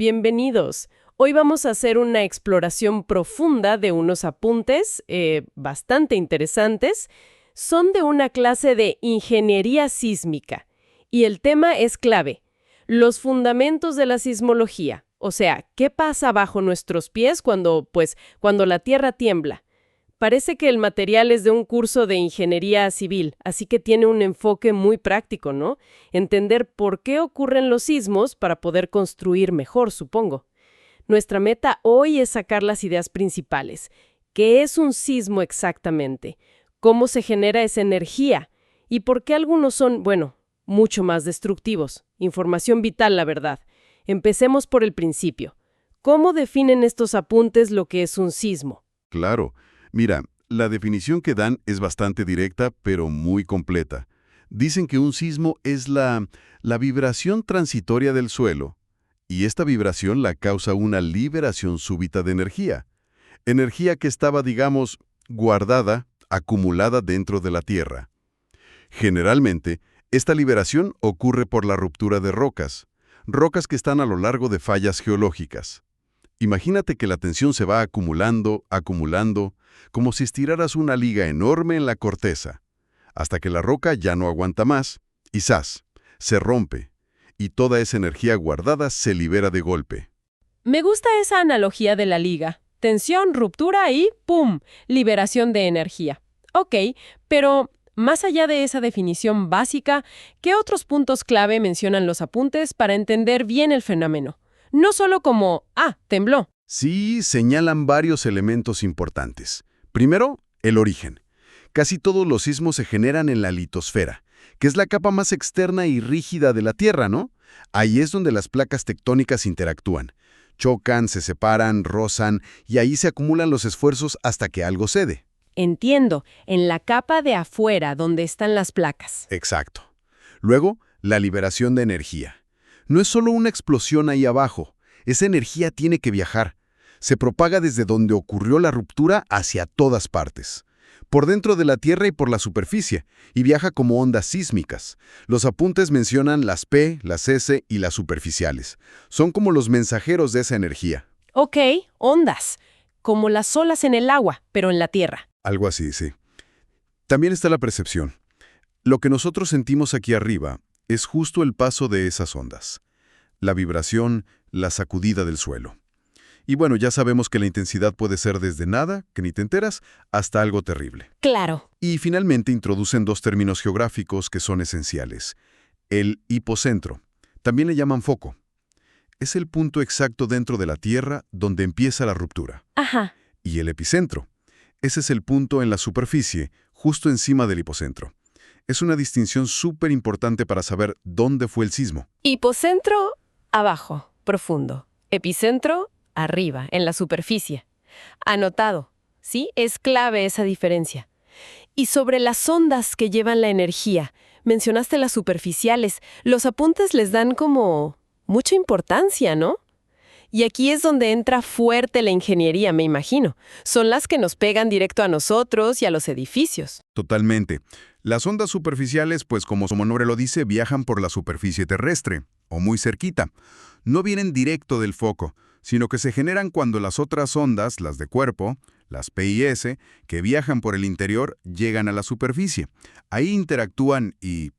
Bienvenidos. Hoy vamos a hacer una exploración profunda de unos apuntes bastante interesantes. Son de una clase de ingeniería sísmica y el tema es clave: los fundamentos de la sismología. O sea, ¿qué pasa bajo nuestros pies cuando la Tierra tiembla? Parece que el material es de un curso de ingeniería civil, así que tiene un enfoque muy práctico, ¿no? Entender por qué ocurren los sismos para poder construir mejor, supongo. Nuestra meta hoy es sacar las ideas principales. ¿Qué es un sismo exactamente? ¿Cómo se genera esa energía? ¿Y por qué algunos son, mucho más destructivos? Información vital, la verdad. Empecemos por el principio. ¿Cómo definen estos apuntes lo que es un sismo? Claro. Mira, la definición que dan es bastante directa, pero muy completa. Dicen que un sismo es la vibración transitoria del suelo, y esta vibración la causa una liberación súbita de energía. Energía que estaba, digamos, guardada, acumulada dentro de la Tierra. Generalmente, esta liberación ocurre por la ruptura de rocas que están a lo largo de fallas geológicas. Imagínate que la tensión se va acumulando, como si estiraras una liga enorme en la corteza, hasta que la roca ya no aguanta más, y ¡zas!, se rompe, y toda esa energía guardada se libera de golpe. Me gusta esa analogía de la liga. Tensión, ruptura y ¡pum!, liberación de energía. Ok, pero más allá de esa definición básica, ¿qué otros puntos clave mencionan los apuntes para entender bien el fenómeno? No solo como, tembló. Sí, señalan varios elementos importantes. Primero, el origen. Casi todos los sismos se generan en la litosfera, que es la capa más externa y rígida de la Tierra, ¿no? Ahí es donde las placas tectónicas interactúan. Chocan, se separan, rozan, y ahí se acumulan los esfuerzos hasta que algo cede. Entiendo, en la capa de afuera donde están las placas. Exacto. Luego, la liberación de energía. No es solo una explosión ahí abajo. Esa energía tiene que viajar. Se propaga desde donde ocurrió la ruptura hacia todas partes. Por dentro de la Tierra y por la superficie, y viaja como ondas sísmicas. Los apuntes mencionan las P, las S y las superficiales. Son como los mensajeros de esa energía. Ok, ondas. Como las olas en el agua, pero en la Tierra. Algo así, sí. También está la percepción. Lo que nosotros sentimos aquí arriba es justo el paso de esas ondas. La vibración, la sacudida del suelo. Y ya sabemos que la intensidad puede ser desde nada, que ni te enteras, hasta algo terrible. Claro. Y finalmente introducen dos términos geográficos que son esenciales. El hipocentro. También le llaman foco. Es el punto exacto dentro de la Tierra donde empieza la ruptura. Ajá. Y el epicentro. Ese es el punto en la superficie, justo encima del hipocentro. Es una distinción súper importante para saber dónde fue el sismo. Hipocentro, abajo, profundo. Epicentro, arriba, en la superficie. Anotado. Sí, es clave esa diferencia. Y sobre las ondas que llevan la energía, mencionaste las superficiales. Los apuntes les dan como mucha importancia, ¿no? Y aquí es donde entra fuerte la ingeniería, me imagino. Son las que nos pegan directo a nosotros y a los edificios. Totalmente. Las ondas superficiales, como su nombre lo dice, viajan por la superficie terrestre, o muy cerquita. No vienen directo del foco, sino que se generan cuando las otras ondas, las de cuerpo, las P y S, que viajan por el interior, llegan a la superficie. Ahí interactúan y,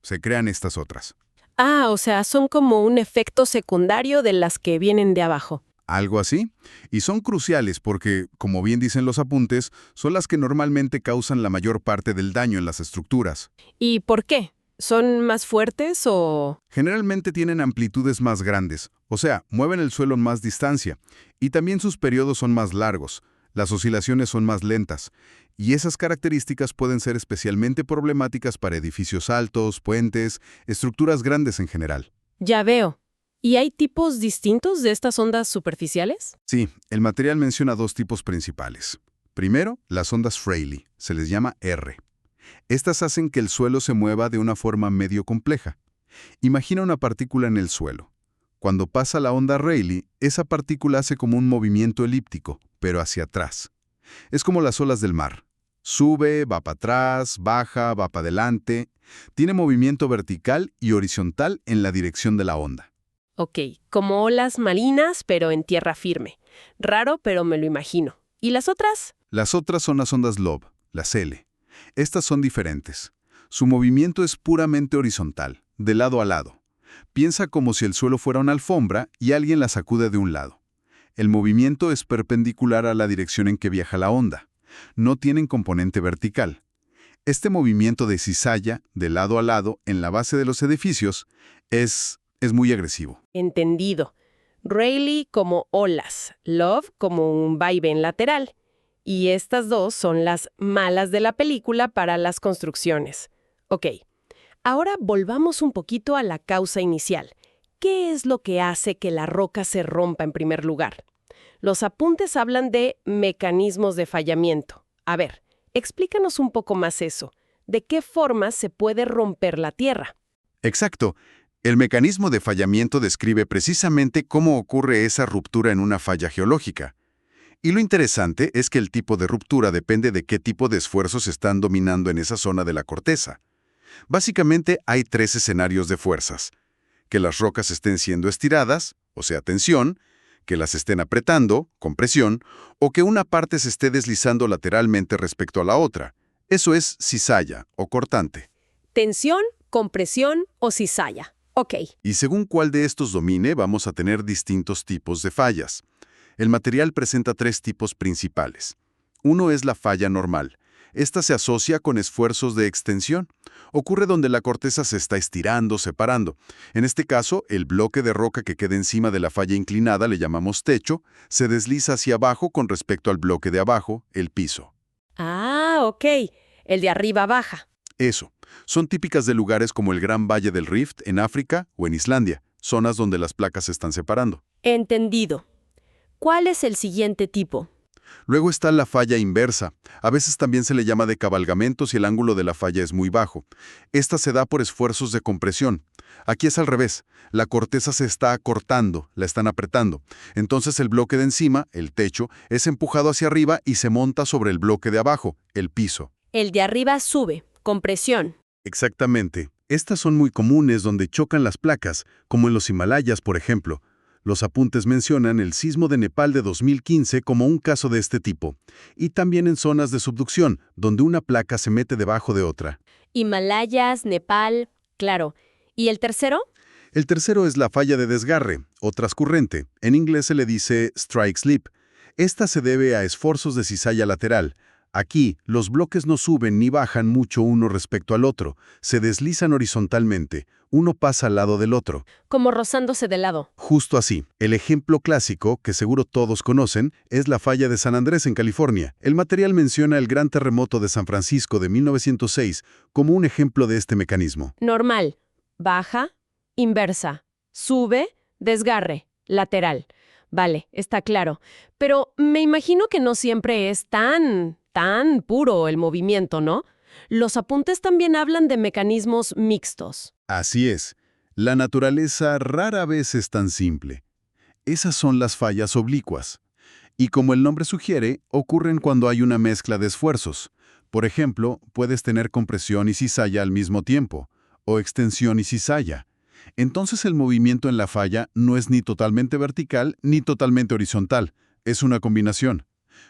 se crean estas otras. O sea, son como un efecto secundario de las que vienen de abajo. Algo así. Y son cruciales porque, como bien dicen los apuntes, son las que normalmente causan la mayor parte del daño en las estructuras. ¿Y por qué? ¿Son más fuertes o...? Generalmente tienen amplitudes más grandes, o sea, mueven el suelo en más distancia. Y también sus periodos son más largos. Las oscilaciones son más lentas. Y esas características pueden ser especialmente problemáticas para edificios altos, puentes, estructuras grandes en general. Ya veo. ¿Y hay tipos distintos de estas ondas superficiales? Sí, el material menciona dos tipos principales. Primero, las ondas Rayleigh, se les llama R. Estas hacen que el suelo se mueva de una forma medio compleja. Imagina una partícula en el suelo. Cuando pasa la onda Rayleigh, esa partícula hace como un movimiento elíptico, pero hacia atrás. Es como las olas del mar. Sube, va para atrás, baja, va para adelante. Tiene movimiento vertical y horizontal en la dirección de la onda. Ok, como olas marinas, pero en tierra firme. Raro, pero me lo imagino. ¿Y las otras? Las otras son las ondas Love, las L. Estas son diferentes. Su movimiento es puramente horizontal, de lado a lado. Piensa como si el suelo fuera una alfombra y alguien la sacude de un lado. El movimiento es perpendicular a la dirección en que viaja la onda. No tienen componente vertical. Este movimiento de cizalla, de lado a lado, en la base de los edificios, es muy agresivo. Entendido. Rayleigh como olas, Love como un vaivén lateral. Y estas dos son las malas de la película para las construcciones. Ok, ahora volvamos un poquito a la causa inicial. ¿Qué es lo que hace que la roca se rompa en primer lugar? Los apuntes hablan de mecanismos de fallamiento. A ver, explícanos un poco más eso. ¿De qué forma se puede romper la Tierra? Exacto. El mecanismo de fallamiento describe precisamente cómo ocurre esa ruptura en una falla geológica. Y lo interesante es que el tipo de ruptura depende de qué tipo de esfuerzos están dominando en esa zona de la corteza. Básicamente hay tres escenarios de fuerzas: que las rocas estén siendo estiradas, o sea, tensión; que las estén apretando, compresión; o que una parte se esté deslizando lateralmente respecto a la otra. Eso es cizalla o cortante. Tensión, compresión o cizalla. Ok. Y según cuál de estos domine, vamos a tener distintos tipos de fallas. El material presenta tres tipos principales. Uno es la falla normal. Esta se asocia con esfuerzos de extensión. Ocurre donde la corteza se está estirando, separando. En este caso, el bloque de roca que queda encima de la falla inclinada, le llamamos techo, se desliza hacia abajo con respecto al bloque de abajo, el piso. Ah, ok. El de arriba baja. Eso. Son típicas de lugares como el Gran Valle del Rift en África o en Islandia, zonas donde las placas se están separando. Entendido. ¿Cuál es el siguiente tipo? Luego está la falla inversa. A veces también se le llama de cabalgamento si el ángulo de la falla es muy bajo. Esta se da por esfuerzos de compresión. Aquí es al revés. La corteza se está acortando, la están apretando. Entonces el bloque de encima, el techo, es empujado hacia arriba y se monta sobre el bloque de abajo, el piso. El de arriba sube, compresión. Exactamente. Estas son muy comunes donde chocan las placas, como en los Himalayas, por ejemplo. Los apuntes mencionan el sismo de Nepal de 2015 como un caso de este tipo, y también en zonas de subducción, donde una placa se mete debajo de otra. Himalayas, Nepal, claro. ¿Y el tercero? El tercero es la falla de desgarre, o trascurrente. En inglés se le dice strike slip. Esta se debe a esfuerzos de cizalla lateral. Aquí, los bloques no suben ni bajan mucho uno respecto al otro, se deslizan horizontalmente, uno pasa al lado del otro. Como rozándose de lado. Justo así. El ejemplo clásico, que seguro todos conocen, es la falla de San Andrés en California. El material menciona el gran terremoto de San Francisco de 1906 como un ejemplo de este mecanismo. Normal, baja, inversa, sube, desgarre, lateral. Vale, está claro. Pero me imagino que no siempre es tan puro el movimiento, ¿no? Los apuntes también hablan de mecanismos mixtos. Así es. La naturaleza rara vez es tan simple. Esas son las fallas oblicuas. Y como el nombre sugiere, ocurren cuando hay una mezcla de esfuerzos. Por ejemplo, puedes tener compresión y cizalla al mismo tiempo, o extensión y cizalla. Entonces el movimiento en la falla no es ni totalmente vertical ni totalmente horizontal, es una combinación,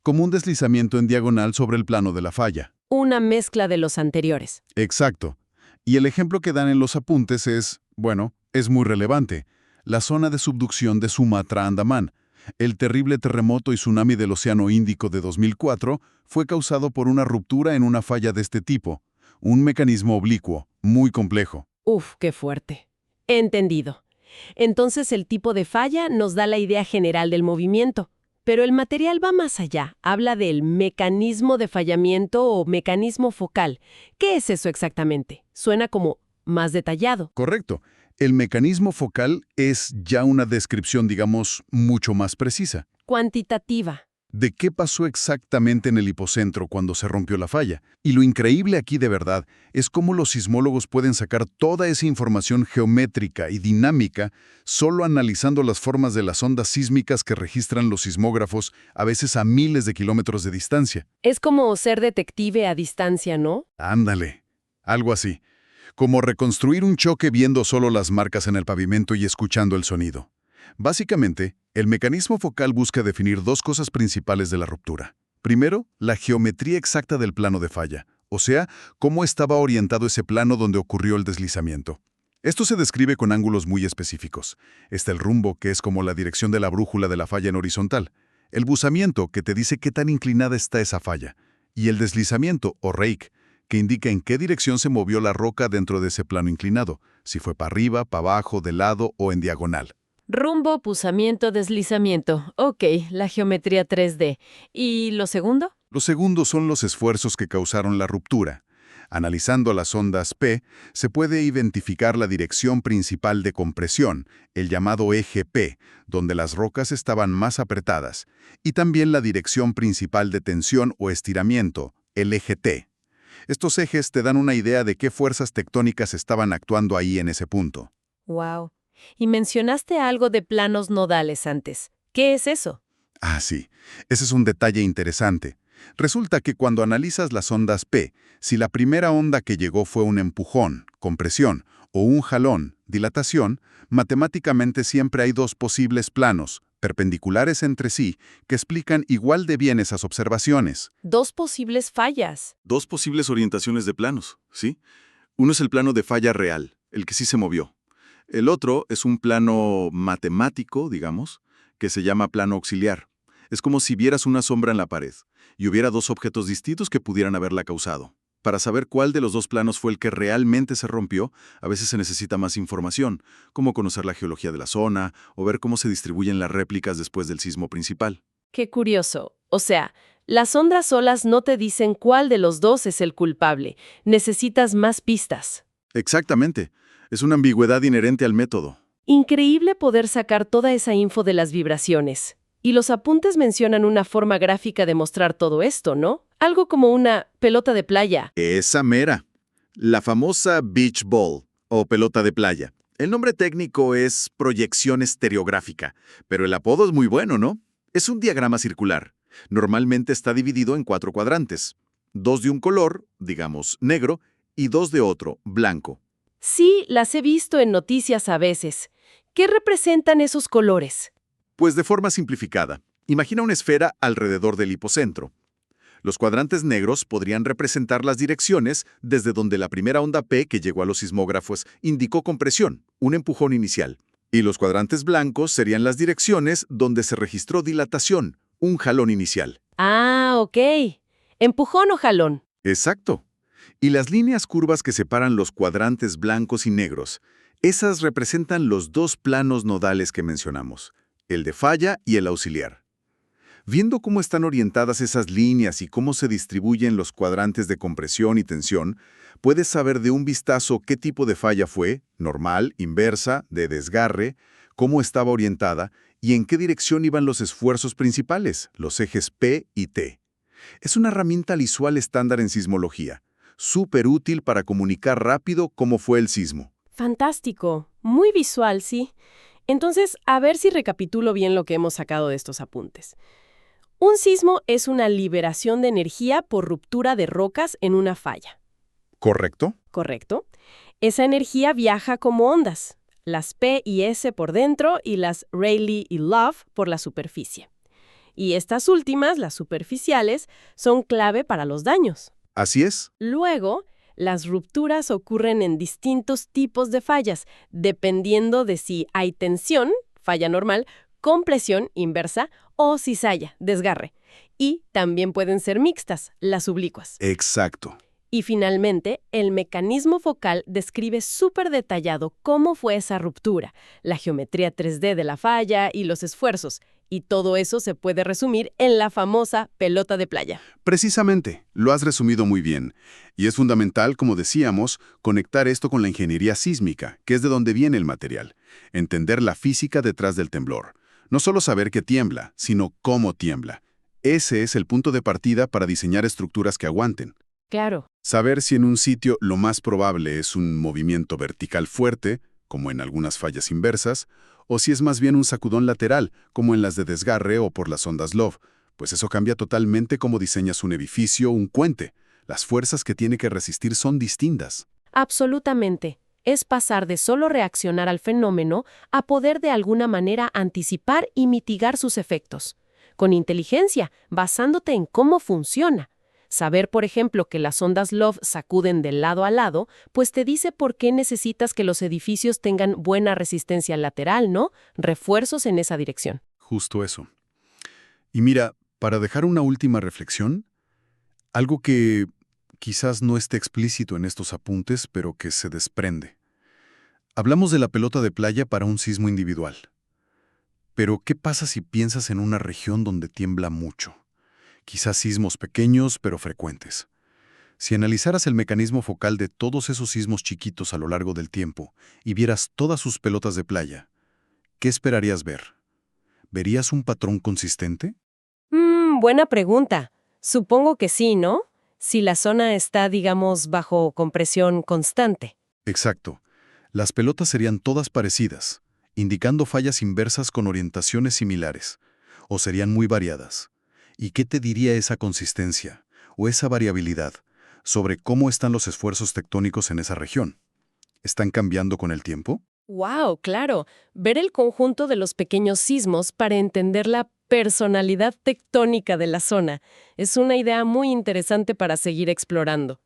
como un deslizamiento en diagonal sobre el plano de la falla. Una mezcla de los anteriores. Exacto. Y el ejemplo que dan en los apuntes es, bueno, es muy relevante. La zona de subducción de Sumatra-Andamán. El terrible terremoto y tsunami del Océano Índico de 2004 fue causado por una ruptura en una falla de este tipo. Un mecanismo oblicuo, muy complejo. Uf, qué fuerte. Entendido. Entonces el tipo de falla nos da la idea general del movimiento. Pero el material va más allá, habla del mecanismo de fallamiento o mecanismo focal. ¿Qué es eso exactamente? Suena como más detallado. Correcto. El mecanismo focal es ya una descripción, digamos, mucho más precisa. Cuantitativa. De qué pasó exactamente en el hipocentro cuando se rompió la falla. Y lo increíble aquí de verdad es cómo los sismólogos pueden sacar toda esa información geométrica y dinámica solo analizando las formas de las ondas sísmicas que registran los sismógrafos, a veces a miles de kilómetros de distancia. Es como ser detective a distancia, ¿no? Ándale, algo así. Como reconstruir un choque viendo solo las marcas en el pavimento y escuchando el sonido. Básicamente, el mecanismo focal busca definir dos cosas principales de la ruptura. Primero, la geometría exacta del plano de falla, o sea, cómo estaba orientado ese plano donde ocurrió el deslizamiento. Esto se describe con ángulos muy específicos. Está el rumbo, que es como la dirección de la brújula de la falla en horizontal. El buzamiento, que te dice qué tan inclinada está esa falla. Y el deslizamiento, o rake, que indica en qué dirección se movió la roca dentro de ese plano inclinado, si fue para arriba, para abajo, de lado o en diagonal. Rumbo, puzamiento, deslizamiento. Ok, la geometría 3D. ¿Y lo segundo? Los segundos son los esfuerzos que causaron la ruptura. Analizando las ondas P, se puede identificar la dirección principal de compresión, el llamado eje P, donde las rocas estaban más apretadas, y también la dirección principal de tensión o estiramiento, el eje T. Estos ejes te dan una idea de qué fuerzas tectónicas estaban actuando ahí en ese punto. Wow. Y mencionaste algo de planos nodales antes. ¿Qué es eso? Ah, sí. Ese es un detalle interesante. Resulta que cuando analizas las ondas P, si la primera onda que llegó fue un empujón, compresión, o un jalón, dilatación, matemáticamente siempre hay dos posibles planos, perpendiculares entre sí, que explican igual de bien esas observaciones. Dos posibles fallas. Dos posibles orientaciones de planos, ¿sí? Uno es el plano de falla real, el que sí se movió. El otro es un plano matemático, digamos, que se llama plano auxiliar. Es como si vieras una sombra en la pared y hubiera dos objetos distintos que pudieran haberla causado. Para saber cuál de los dos planos fue el que realmente se rompió, a veces se necesita más información, como conocer la geología de la zona o ver cómo se distribuyen las réplicas después del sismo principal. Qué curioso. O sea, las ondas solas no te dicen cuál de los dos es el culpable. Necesitas más pistas. Exactamente. Es una ambigüedad inherente al método. Increíble poder sacar toda esa info de las vibraciones. Y los apuntes mencionan una forma gráfica de mostrar todo esto, ¿no? Algo como una pelota de playa. Esa mera. La famosa beach ball, o pelota de playa. El nombre técnico es proyección estereográfica, pero el apodo es muy bueno, ¿no? Es un diagrama circular. Normalmente está dividido en 4 cuadrantes. 2 de un color, digamos negro, y 2 de otro, blanco. Sí, las he visto en noticias a veces. ¿Qué representan esos colores? Pues de forma simplificada, imagina una esfera alrededor del hipocentro. Los cuadrantes negros podrían representar las direcciones desde donde la primera onda P que llegó a los sismógrafos indicó compresión, un empujón inicial. Y los cuadrantes blancos serían las direcciones donde se registró dilatación, un jalón inicial. Ah, ok. ¿Empujón o jalón? Exacto. Y las líneas curvas que separan los cuadrantes blancos y negros, esas representan los dos planos nodales que mencionamos, el de falla y el auxiliar. Viendo cómo están orientadas esas líneas y cómo se distribuyen los cuadrantes de compresión y tensión, puedes saber de un vistazo qué tipo de falla fue, normal, inversa, de desgarre, cómo estaba orientada y en qué dirección iban los esfuerzos principales, los ejes P y T. Es una herramienta visual estándar en sismología, súper útil para comunicar rápido cómo fue el sismo. Fantástico. Muy visual, sí. Entonces, a ver si recapitulo bien lo que hemos sacado de estos apuntes. Un sismo es una liberación de energía por ruptura de rocas en una falla. ¿Correcto? ¿Correcto? Esa energía viaja como ondas, las P y S por dentro y las Rayleigh y Love por la superficie. Y estas últimas, las superficiales, son clave para los daños. Así es. Luego, las rupturas ocurren en distintos tipos de fallas, dependiendo de si hay tensión, falla normal, compresión inversa o cizalla, desgarre. Y también pueden ser mixtas, las oblicuas. Exacto. Y finalmente, el mecanismo focal describe súper detallado cómo fue esa ruptura, la geometría 3D de la falla y los esfuerzos. Y todo eso se puede resumir en la famosa pelota de playa. Precisamente, lo has resumido muy bien. Y es fundamental, como decíamos, conectar esto con la ingeniería sísmica, que es de donde viene el material. Entender la física detrás del temblor. No solo saber que tiembla, sino cómo tiembla. Ese es el punto de partida para diseñar estructuras que aguanten. Claro. Saber si en un sitio lo más probable es un movimiento vertical fuerte, como en algunas fallas inversas, o si es más bien un sacudón lateral, como en las de desgarre o por las ondas Love, pues eso cambia totalmente cómo diseñas un edificio o un puente. Las fuerzas que tiene que resistir son distintas. Absolutamente. Es pasar de solo reaccionar al fenómeno a poder de alguna manera anticipar y mitigar sus efectos. Con inteligencia, basándote en cómo funciona. Saber, por ejemplo, que las ondas Love sacuden de lado a lado, pues te dice por qué necesitas que los edificios tengan buena resistencia lateral, ¿no? Refuerzos en esa dirección. Justo eso. Y mira, para dejar una última reflexión, algo que quizás no esté explícito en estos apuntes, pero que se desprende. Hablamos de la pelota de playa para un sismo individual. Pero, ¿qué pasa si piensas en una región donde tiembla mucho? Quizás sismos pequeños, pero frecuentes. Si analizaras el mecanismo focal de todos esos sismos chiquitos a lo largo del tiempo y vieras todas sus pelotas de playa, ¿qué esperarías ver? ¿Verías un patrón consistente? Buena pregunta. Supongo que sí, ¿no? Si la zona está, digamos, bajo compresión constante. Exacto. Las pelotas serían todas parecidas, indicando fallas inversas con orientaciones similares, o serían muy variadas. ¿Y qué te diría esa consistencia, o esa variabilidad, sobre cómo están los esfuerzos tectónicos en esa región? ¿Están cambiando con el tiempo? ¡Wow! Claro. Ver el conjunto de los pequeños sismos para entender la personalidad tectónica de la zona es una idea muy interesante para seguir explorando.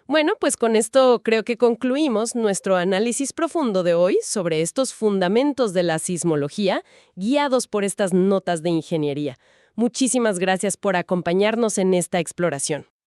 Bueno, pues con esto creo que concluimos nuestro análisis profundo de hoy sobre estos fundamentos de la sismología guiados por estas notas de ingeniería. Muchísimas gracias por acompañarnos en esta exploración.